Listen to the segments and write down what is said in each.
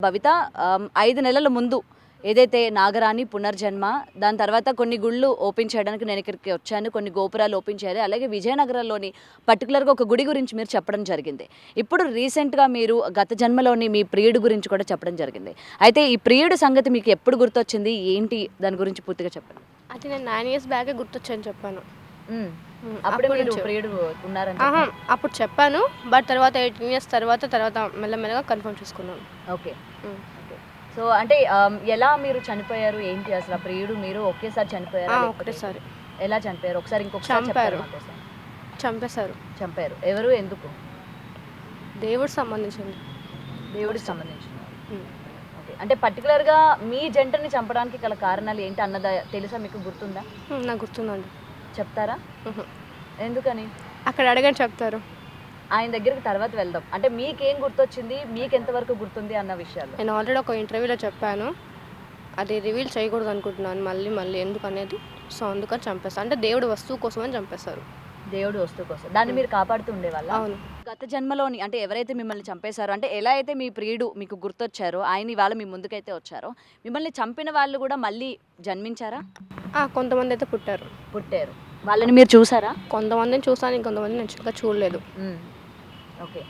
భవిత 5 నెలల ముందు ఏదైతే నాగరాణి పునర్జన్మ, దాని తర్వాత కొన్ని గుళ్ళు ఓపెన్ చేయడానికి నేను ఇక్కడికి వచ్చాను, కొన్ని గోపురాలు ఓపెన్ చేయాలి, అలాగే విజయనగరంలోని పర్టికులర్గా ఒక గుడి గురించి మీరు చెప్పడం జరిగింది. ఇప్పుడు రీసెంట్గా మీరు గత జన్మలోని మీ ప్రియుడు గురించి కూడా చెప్పడం జరిగింది. అయితే ఈ ప్రియుడు సంగతి మీకు ఎప్పుడు గుర్తొచ్చింది, ఏంటి దాని గురించి పూర్తిగా చెప్పండి. అది నేను 9 ఇయర్స్ బ్యాకే గుర్తొచ్చని చెప్పాను. అప్పుడు మీరు ప్రియుడు ఉన్నారని అప్పుడు చెప్పాను, బట్ తర్వాత 18 ఇయర్స్ తర్వాత మెల్లమెల్లగా కన్ఫర్మ్ చేసుకున్నాను. ఓకే. సో అంటే ఎలా మీరు చనిపోయారు, ఏంటి అసలు ఆ ప్రియుడు మీరు ఒకేసారి చనిపోయారు? ఒకటేసారి. ఎలా చనిపోయారు ఒకసారి ఇంకొకసారి చంపారు. చంపేశారు. చంపారు. ఎవరు, ఎందుకు? దేవుడికి సంబంధించింది. దేవుడికి సంబంధించింది. ఓకే. అంటే పర్టికులర్గా మీ జంటని చంపడానికి గల కారణాలు ఏంటి అన్నదా తెలుసా మీకు, గుర్తుందా? నాకు గుర్తుందండి. చెప్తారా? ఎందుకని? అక్కడ అడగని చెప్తారు. ఆయన దగ్గరికి తర్వాత వెళ్దాం. అంటే మీకేం గుర్తొచ్చింది, మీకు ఎంతవరకు గుర్తుంది అన్న విషయాలు నేను ఆల్రెడీ ఒక ఇంటర్వ్యూలో చెప్పాను, అది రివీల్ చేయకూడదు అనుకుంటున్నాను మళ్ళీ ఎందుకు అనేది. సో అందుకని చంపేస్తారు. అంటే దేవుడు వస్తువు కోసం అని చంపేస్తారు. దేవుడు వస్తువు కోసం. దాన్ని మీరు కాపాడుతూ ఉండేవాళ్ళ? అవును. గత జన్మలోని అంటే ఎవరైతే మిమ్మల్ని చంపేశారో, అంటే ఎలా అయితే మీ ప్రియుడు మీకు గుర్తొచ్చారో, ఆయన ఇవాళ మీ ముందుకైతే వచ్చారో, మిమ్మల్ని చంపిన వాళ్ళు కూడా మళ్ళీ జన్మించారా? కొంతమంది అయితే పుట్టారు. వాళ్ళని మీరు చూసారా? కొంతమందిని చూసాను, ఇంకొంతమంది నేను ఇంకా చూడలేదు. ఓకే.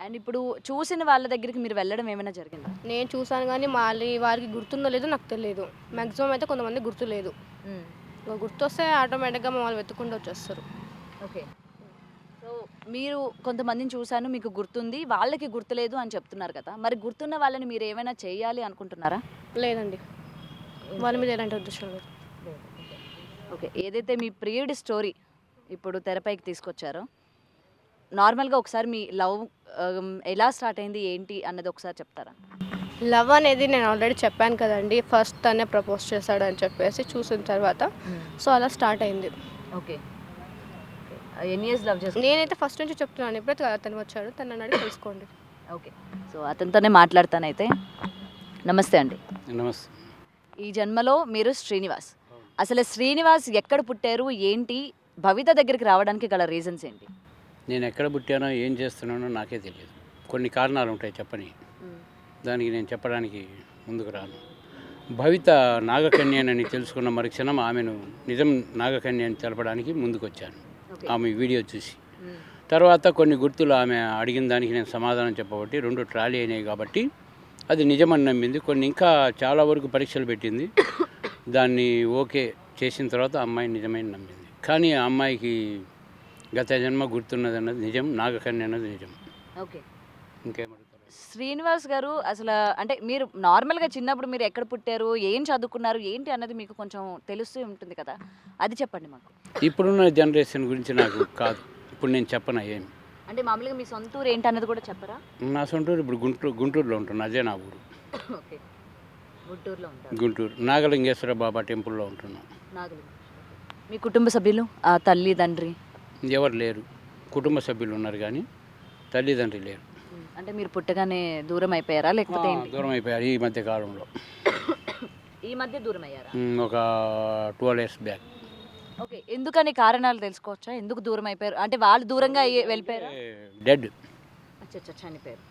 అండ్ ఇప్పుడు చూసిన వాళ్ళ దగ్గరికి మీరు వెళ్ళడం ఏమైనా జరిగిందా? నేను చూసాను, కానీ మళ్ళీ వారికి గుర్తుందో లేదో నాకు తెలియదు. మ్యాక్సిమం అయితే కొంతమంది గుర్తు లేదు. గుర్తొస్తే ఆటోమేటిక్గా మమ్మల్ని వెతుక్కుంటూ వచ్చేస్తారు. ఓకే. సో మీరు కొంతమందిని చూశాను, మీకు గుర్తుంది, వాళ్ళకి గుర్తులేదు అని చెప్తున్నారు కదా, మరి గుర్తున్న వాళ్ళని మీరు ఏమైనా చేయాలి అనుకుంటున్నారా? లేదండి, వాళ్ళ మీద ఎలాంటి ఉద్దేశం లేదు. ఓకే. ఏదైతే మీ ప్రియుడి స్టోరీ ఇప్పుడు తెరపైకి తీసుకొచ్చారో, నార్మల్గా ఒకసారి మీ లవ్ ఎలా స్టార్ట్ అయింది, ఏంటి అన్నది ఒకసారి చెప్తారా? లవ్ అనేది నేను ఆల్రెడీ చెప్పాను కదండి, ఫస్ట్ తనే ప్రపోజ్ చేశాడు అని చెప్పేసి చూసిన తర్వాత. సో అలా స్టార్ట్ అయింది. ఓకే. ఎన్ని ఇయర్స్ లవ్ చేస్తారు? నేనైతే ఫస్ట్ నుంచి చెప్తున్నాను, ఎప్పుడైతే అతను వచ్చాడు తనని అడిగి తెలుసుకోండి. ఓకే. సో అతనితోనే మాట్లాడతానైతే. నమస్తే అండి. నమస్తే. ఈ జన్మలో మీరు శ్రీనివాస్. అసలు శ్రీనివాస్ ఎక్కడ పుట్టారు, ఏంటి, భవిత దగ్గరికి రావడానికి గల రీజన్స్ ఏంటి? నేను ఎక్కడ పుట్టానో ఏం చేస్తున్నానో నాకే తెలియదు. కొన్ని కారణాలు ఉంటాయి చెప్పని, దానికి నేను చెప్పడానికి ముందుకు రాను. భవిత నాగకన్యని తెలుసుకున్న మరుక్షణం ఆమెను నిజం నాగకన్య అని తెలపడానికి ముందుకు వచ్చాను, ఆమె వీడియో చూసి. తర్వాత కొన్ని గుర్తులు ఆమె అడిగిన దానికి నేను సమాధానం చెప్పబట్టి 2 ట్రాలీ అయినాయి కాబట్టి అది నిజమని నమ్మింది. కొన్ని ఇంకా చాలా వరకు పరీక్షలు పెట్టింది, దాన్ని ఓకే చేసిన తర్వాత అమ్మాయి నిజమైన నమ్మింది. కానీ ఆ అమ్మాయికి గత జన్మ గుర్తున్నది అన్నది నిజం, నాగకన్య అన్నది నిజం. ఓకే. ఇంకేమంటారు? శ్రీనివాస్ గారు, అసలు అంటే మీరు నార్మల్గా చిన్నప్పుడు మీరు ఎక్కడ పుట్టారు, ఏం చదువుకున్నారు, ఏంటి అన్నది మీకు కొంచెం తెలుస్తూ ఉంటుంది కదా, అది చెప్పండి మాకు. ఇప్పుడున్న జనరేషన్ గురించి నాకు కాదు, ఇప్పుడు నేను చెప్పనా ఏమి. అంటే మామూలుగా మీ సొంత ఊరు ఏంటి అన్నది కూడా చెప్పరా? నా సొంతూరు ఇప్పుడు గుంటూరులో ఉంటున్నా, అదే నా ఊరు. ఓకే. గుంటూరులో ఉంటారు. గుంటూరు నాగలింగేశ్వర బాబా టెంపుల్లో ఉంటున్నాం. మీ కుటుంబ సభ్యులు, తల్లి తండ్రి ఎవరు లేరు. కుటుంబ సభ్యులు ఉన్నారు కానీ తల్లిదండ్రి లేరు. అంటే మీరు పుట్టగానే దూరం అయిపోయారా, లేకపోతే దూరం అయిపోయారు ఈ మధ్య కాలంలో. ఈ మధ్య దూరం అయ్యారా? ఒక 12 years బ్యాక్. ఓకే. ఎందుకని కారణాలు తెలుసుకోవచ్చా, ఎందుకు దూరం అయిపోయారు? అంటే వాళ్ళు దూరంగా వెళ్ళిపోయారు? డెడ్. చనిపోయారు.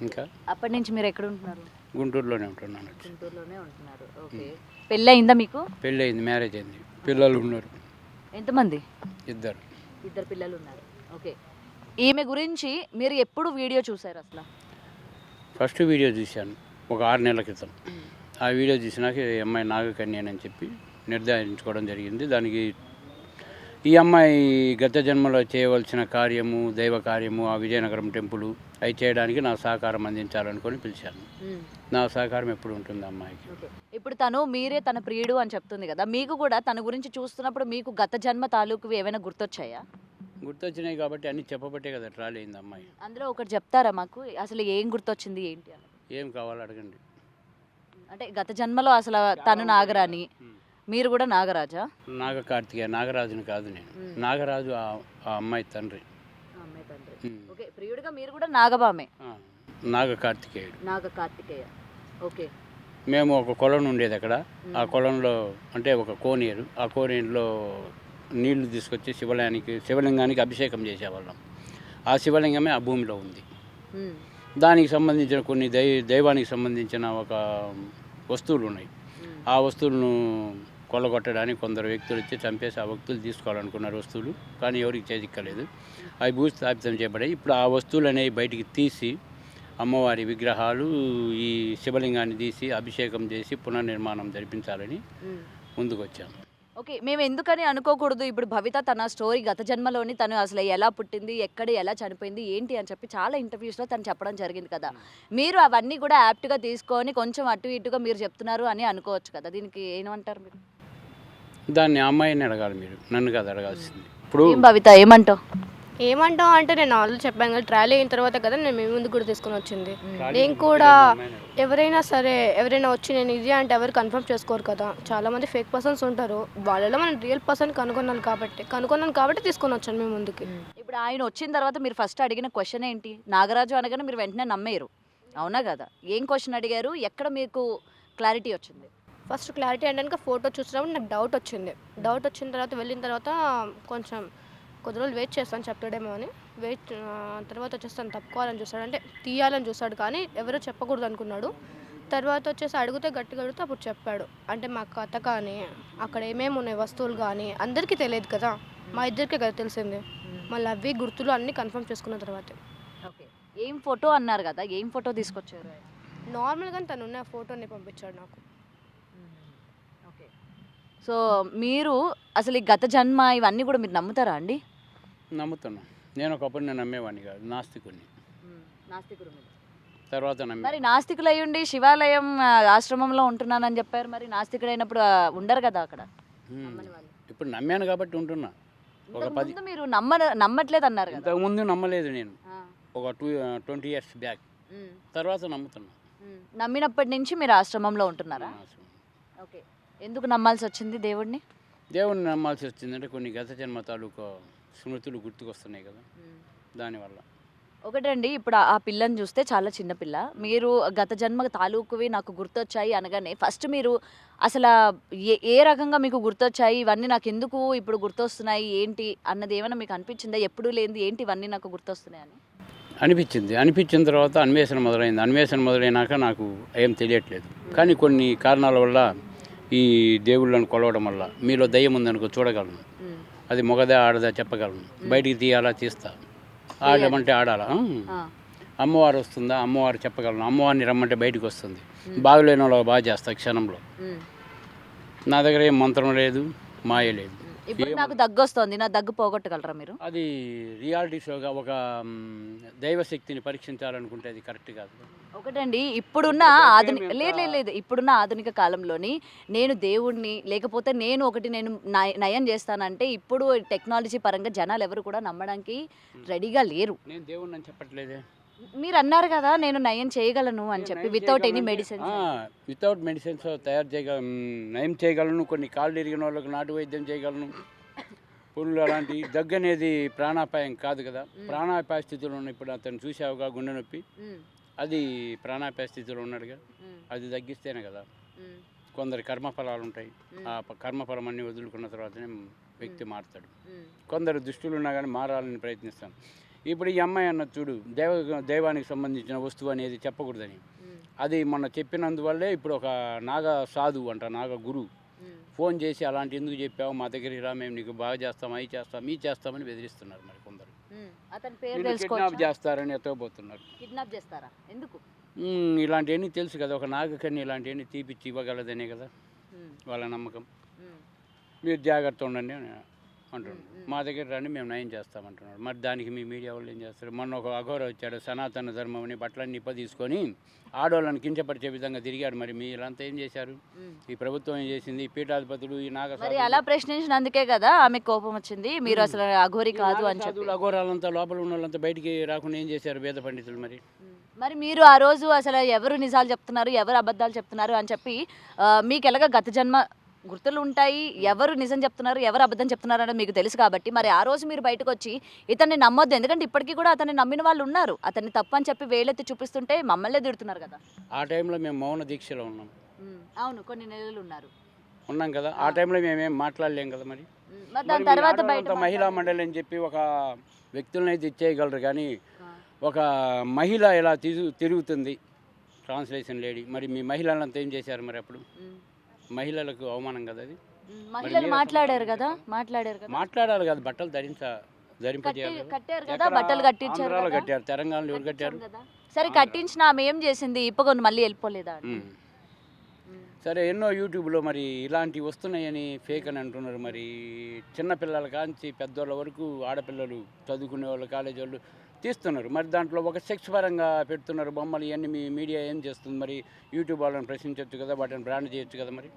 ఇంకా అప్పటి నుంచి మీరు ఎక్కడ ఉంటున్నారు? గుంటూరులోనే ఉంటున్నాను. గుంటూరులోనే ఉంటున్నారు. ఓకే. పెళ్ళి అయిందా మీకు? పెళ్ళి అయింది, మ్యారేజ్ అయింది, పిల్లలు ఉన్నారు. ఎంతమంది? 2. 2 పిల్లలు ఉన్నారు. ఓకే. ఈమె గురించి మీరు ఎప్పుడు వీడియో చూసారు అసలు? ఫస్ట్ వీడియో చూశాను ఒక 6 నెలల క్రితం. ఆ వీడియో చూసినాక ఈ అమ్మాయి నాగకన్యని చెప్పి నిర్ధారించుకోవడం జరిగింది. దానికి ఈ అమ్మాయి గత జన్మలో చేయవలసిన కార్యము, దైవ కార్యము, ఆ విజయనగరం టెంపుల్ అవి చేయడానికి నా సహకారం అందించాలనుకొని పిలిచాను. నా సహకారం ఎప్పుడు ఉంటుంది అమ్మాయికి. ఇప్పుడు మీరే తన ప్రియుడు అని చెప్తుంది కదా, మీకు కూడా తన గురించి చూస్తున్నప్పుడు మీకు గత జన్మ తాలూకు ఏమైనా గుర్తొచ్చాయా? గుర్తొచ్చినాయి కాబట్టి అన్నీ చెప్పబట్టే కదా ట్రాలీ అయింది అమ్మాయి. అందులో ఒకటి చెప్తారా మాకు, అసలు ఏం గుర్తొచ్చింది ఏంటి అని? ఏం కావాలో అడగండి. అంటే గత జన్మలో అసలు తను నాగరాణి, మీరు కూడా నాగరాజా? నాగ కార్తికేయ, నాగరాజుని కాదు నేను. నాగరాజు ఆ అమ్మాయి తండ్రి. ఓకే. ప్రియుడిగా మీరు కూడా నాగబామే? నాగ కార్తికేయుడు. నాగ కార్తికేయ. ఓకే. మేము ఒక కొలను ఉండేది అక్కడ, ఆ కొలంలో అంటే ఒక కోనేరు, ఆ కోనేరులో నీళ్లు తీసుకొచ్చి శివలింగానికి అభిషేకం చేసేవాళ్ళం. ఆ శివలింగమే ఆ భూమిలో ఉంది. దానికి సంబంధించిన కొన్ని దైవానికి సంబంధించిన ఒక వస్తువులు ఉన్నాయి. ఆ వస్తువులను కొల్లగొట్టడానికి కొందరు వ్యక్తులు వచ్చి చంపేసి ఆ వ్యక్తులు తీసుకోవాలనుకున్నారు వస్తువులు, కానీ ఎవరికి చేజిక్కలేదు. అవి భూస్థాపితం చేయబడాయి. ఇప్పుడు ఆ వస్తువులు అనేవి బయటికి తీసి అమ్మవారి విగ్రహాలు, ఈ శివలింగాన్ని తీసి అభిషేకం చేసి పునర్నిర్మాణం జరిపించాలని ముందుకు వచ్చాము. ఓకే, మేము ఎందుకని అనుకోకూడదు? ఇప్పుడు భవిత తన స్టోరీ గత జన్మలోని తను అసలు ఎలా పుట్టింది, ఎక్కడ ఎలా చనిపోయింది, ఏంటి అని చెప్పి చాలా ఇంటర్వ్యూస్లో తను చెప్పడం జరిగింది కదా. మీరు అవన్నీ కూడా యాప్ట్గా తీసుకొని కొంచెం అటు ఇటుగా మీరు చెప్తున్నారు అని అనుకోవచ్చు కదా. దీనికి ఏమంటారు మీరు? దాన్ని ఆ అమ్మాయిని అడగాలి, మీరు నన్ను కాదు అడగాల్సింది. ఇప్పుడు ఏం భవిత ఏమంటావు? ఏమంటావు అంటే నేను ఆల్రెడీ చెప్పాను కదా, ట్రయల్ అయిన తర్వాత కదా నేను మీ ముందు కూడా తీసుకొని వచ్చింది. నేను కూడా ఎవరైనా సరే, ఎవరైనా వచ్చి నేను ఇది అంటే ఎవరు కన్ఫర్మ్ చేసుకోరు కదా. చాలామంది ఫేక్ పర్సన్స్ ఉంటారు, వాళ్ళలో మనం రియల్ పర్సన్ కనుక్కున్నాను కాబట్టి తీసుకొని వచ్చాను మీ ముందుకి. ఇప్పుడు ఆయన వచ్చిన తర్వాత మీరు ఫస్ట్ అడిగిన క్వశ్చన్ ఏంటి? నాగరాజు అనగానే మీరు వెంటనే నమ్మేరు, అవునా కదా? ఏం క్వశ్చన్ అడిగారు? ఎక్కడ మీకు క్లారిటీ వచ్చింది? ఫస్ట్ క్లారిటీ అంటే ఫోటో చూసినప్పుడు నాకు డౌట్ వచ్చిన తర్వాత వెళ్ళిన తర్వాత కొంచెం కొద్ది రోజులు వెయిట్ చేస్తాను చెప్తాడేమో అని. తర్వాత వచ్చేసి తను తప్పుకోవాలని చూస్తాడు, అంటే తీయాలని చూస్తాడు, కానీ ఎవరో చెప్పకూడదు అనుకున్నాడు. తర్వాత వచ్చేసి గట్టిగా అడిగితే అప్పుడు చెప్పాడు. అంటే మా కథ కానీ అక్కడ ఏమేమి ఉన్నాయి వస్తువులు కానీ అందరికీ తెలియదు కదా, మా ఇద్దరికే కదా తెలిసింది. మళ్ళీ అవి గుర్తులు అన్నీ కన్ఫర్మ్ చేసుకున్న తర్వాత. ఓకే, ఏం ఫోటో అన్నారు కదా, ఏం ఫోటో తీసుకొచ్చారు? నార్మల్గా తను ఉన్న ఫోటోని పంపించాడు నాకు. ఓకే, సో మీరు అసలు ఈ గత జన్మ ఇవన్నీ కూడా మీరు నమ్ముతారా అండి? నమ్ముతున్నాను. నేను ఒకప్పుడు నేను నమ్మేవాడిని కాదు, నాస్తికుడిని. నాస్తికుడు మీరు. తర్వాత నమ్మే. మరి నాస్తికులు అయ్యుండి శివాలయం ఆశ్రమంలో ఉంటున్నానని చెప్పారు, మరి నాస్తికుడైనప్పుడు ఉండరు కదా అక్కడ? ఇప్పుడు నమ్మాను కాబట్టి ఉంటున్నా. ఒక 10 మీరు నమ్మట్లేదు అన్నారు కదా. ఇంతకుముందు నమ్మలేదు నేను, ఒక 20 years బ్యాక్. తర్వాత నమ్ముతున్నా. నమ్మినప్పటి నుంచి మీరు ఆశ్రమంలో ఉంటున్నారా? ఓకే, ఎందుకు నమ్మాల్సి వచ్చింది దేవుడిని? దేవుడిని నమ్మాల్సి వచ్చిందంటే కొన్ని గత జన్మ తాలూకు స్మృతులు గుర్తుకొస్తున్నాయి కదా, దానివల్ల. ఒకటండి, ఇప్పుడు ఆ పిల్లని చూస్తే చాలా చిన్న పిల్ల. మీరు గత జన్మ తాలూకువి నాకు గుర్తొచ్చాయి అనగానే ఫస్ట్ మీరు అసలు ఏ రకంగా మీకు గుర్తొచ్చాయి, ఇవన్నీ నాకు ఎందుకు ఇప్పుడు గుర్తొస్తున్నాయి ఏంటి అన్నది ఏమైనా మీకు అనిపించిందా? ఎప్పుడు లేనిది ఏంటి ఇవన్నీ నాకు గుర్తొస్తున్నాయి అని అనిపించిన తర్వాత అన్వేషణ మొదలైంది. అన్వేషణ మొదలైనాక నాకు ఏం తెలియట్లేదు, కానీ కొన్ని కారణాల వల్ల ఈ దేవుళ్ళను కొలవడం వల్ల మీలో దయ్యం ఉందనుకో చూడగలను, అది మొగదా ఆడదా చెప్పగలను, బయటికి తీయాలా తీస్తా, ఆడమంటే ఆడాలా, అమ్మవారు వస్తుందా అమ్మవారు చెప్పగలను, అమ్మవారిని రమ్మంటే బయటకు వస్తుంది, బాగులేని వాళ్ళకి బాగా చేస్తా క్షణంలో. నా దగ్గర ఏం మంత్రం లేదు, మాయ లేదు. ఇప్పుడు నాకు దగ్గు వస్తుంది, నా దగ్గు పోగొట్టగలరా మీరు? అది రియాలిటీ షోగా ఒక దైవశక్తిని పరీక్షించాలనుకుంటే అది కరెక్ట్ కాదు. ఒకటండి, ఇప్పుడున్న లేదు ఇప్పుడున్న ఆధునిక కాలంలోని నేను దేవుణ్ణి లేకపోతే నేను నయం చేస్తానంటే ఇప్పుడు టెక్నాలజీ పరంగా జనాలు ఎవరు కూడా నమ్మడానికి రెడీగా లేరు. నేను దేవుణ్ణి అని చెప్పట్లేదే. మీరు అన్నారు కదా నేను నయం చేయగలను అని చెప్పి, without any medicines. Without medicines నయం చేయగలను. కొన్ని కాళ్ళు ఇరిగిన వాళ్ళకి నాటు వైద్యం చేయగలను. పుళ్ళు అలాంటి దగ్గు అనేది ప్రాణాపాయం కాదు కదా, ప్రాణాపాయ స్థితిలో ఉన్న. ఇప్పుడు అతను చూసావుగా గుండె నొప్పి, అది ప్రాణాపాయ స్థితిలో ఉన్నాడుగా, అది తగ్గిస్తేనే కదా. కొందరి కర్మఫలాలు ఉంటాయి, ఆ కర్మఫలం అన్నీ వదులుకున్న తర్వాతనే వ్యక్తి మారుతాడు. కొందరు దుష్టులు ఉన్నా కానీ మారాలని ప్రయత్నిస్తాను. ఇప్పుడు ఈ అమ్మాయి అన్న చూడు, దైవానికి సంబంధించిన వస్తువు అనేది చెప్పకూడదని, అది మొన్న చెప్పినందువల్లే ఇప్పుడు ఒక నాగ సాధువు అంట, నాగ గురువు ఫోన్ చేసి అలాంటి ఎందుకు చెప్పావు, మా దగ్గరికి రా, మేము నీకు బాగా చేస్తాం, అవి చేస్తాం, మీ చేస్తామని బెదిరిస్తున్నారు. మరి కొందరు కిడ్నాప్ చేస్తారని ఎత్తకపోతున్నారు. కిడ్నాప్ చేస్తారా? ఎందుకు? ఇలాంటివన్నీ తెలుసు కదా, ఒక నాగకన్య ఇలాంటివన్నీ తీపిచ్చి ఇవ్వగలదనే కదా వాళ్ళ నమ్మకం. మీరు జాగ్రత్త ఉండండి అని అంటున్నాడు. మా దగ్గర రండి, మేము నయం చేస్తామంటున్నాడు. మరి దానికి మీ మీడియా వాళ్ళు ఏం చేస్తారు? మొన్న ఒక అఘోర వచ్చాడు, సనాతన ధర్మం బట్టలన్నీ తీసుకొని ఆడవాళ్ళని కించపరిచే విధంగా తిరిగాడు. మరి మీరంతా ఏం చేశారు? ఈ ప్రభుత్వం ఏం చేసింది? ఈ పీఠాధిపతులు, ఈ మరి అలా ప్రశ్నించినందుకే కదా ఆమె కోపం వచ్చింది. మీరు అసలు అఘోరి కాదు అని చెప్పి అఘోరాలంతా లోపల ఉన్న వాళ్ళంతా బయటికి రాకుండా ఏం చేశారు వేద పండితులు? మరి మీరు ఆ రోజు అసలు ఎవరు నిజాలు చెప్తున్నారు, ఎవరు అబద్ధాలు చెప్తున్నారు అని చెప్పి మీకు ఎలాగ గత జన్మ గుర్తులు ఉంటాయి, ఎవరు నిజం చెప్తున్నారు, ఎవరు అబద్ధం చెప్తున్నారు అనేది మీకు తెలుసు కాబట్టి మరి ఆ రోజు మీరు బయటకు వచ్చి ఇతన్ని నమ్మొద్దు, ఎందుకంటే ఇప్పటికీ కూడా అతన్ని నమ్మిన వాళ్ళు ఉన్నారు, అతన్ని తప్పు అని చెప్పి వేలెత్తి చూపిస్తుంటే మమ్మల్నే తిడుతున్నారు కదా. ఆ టైంలో మేము మౌన దీక్షలో ఉన్నాం. అవును, కొన్ని నెలలు ఉన్నాం కదా, ఆ టైంలో మేమేం మాట్లాడలేం కదా. మరి దాని తర్వాత బయట మహిళా మండలి అని చెప్పి ఒక వ్యక్తులను అయితే ఇచ్చేయగలరు, కానీ ఒక మహిళ ఇలా తిరుగుతుంది ట్రాన్స్లేషన్ లేడీ, మరి మీ మహిళలంతా ఏం చేశారు మరి అప్పుడు? మహిళలకు అవమానం కదా అది. మహిళలు మాట్లాడారు కదా, మాట్లాడాలి కదా, బట్టలు ధరింపజేయాలి. కట్టారు కదా, బట్టలు కట్టించారు ఆంధ్రాలో కదా. కట్టారు, తెలంగాణలో ఎవరు కట్టారు? సరే కట్టించిన ఆమె ఏం చేసింది? ఇప్పకొని మళ్ళీ వెళ్ళిపోలేదా? సరే, ఎన్నో యూట్యూబ్లో మరి ఇలాంటివి వస్తున్నాయని ఫేక్ అని అంటున్నారు. మరి చిన్నపిల్లల కాంచి పెద్దోళ్ళ వరకు ఆడపిల్లలు చదువుకునే వాళ్ళు, కాలేజీ వాళ్ళు తీస్తున్నారు. మరి దాంట్లో ఒక సెక్స్ పరంగా పెడుతున్నారు బొమ్మలు. ఇవన్నీ మీ మీడియా ఏం చేస్తుంది? మరి యూట్యూబ్ వాళ్ళని ప్రశ్నించవచ్చు కదా, వాటిని బ్రాండ్ చేయొచ్చు కదా. మరి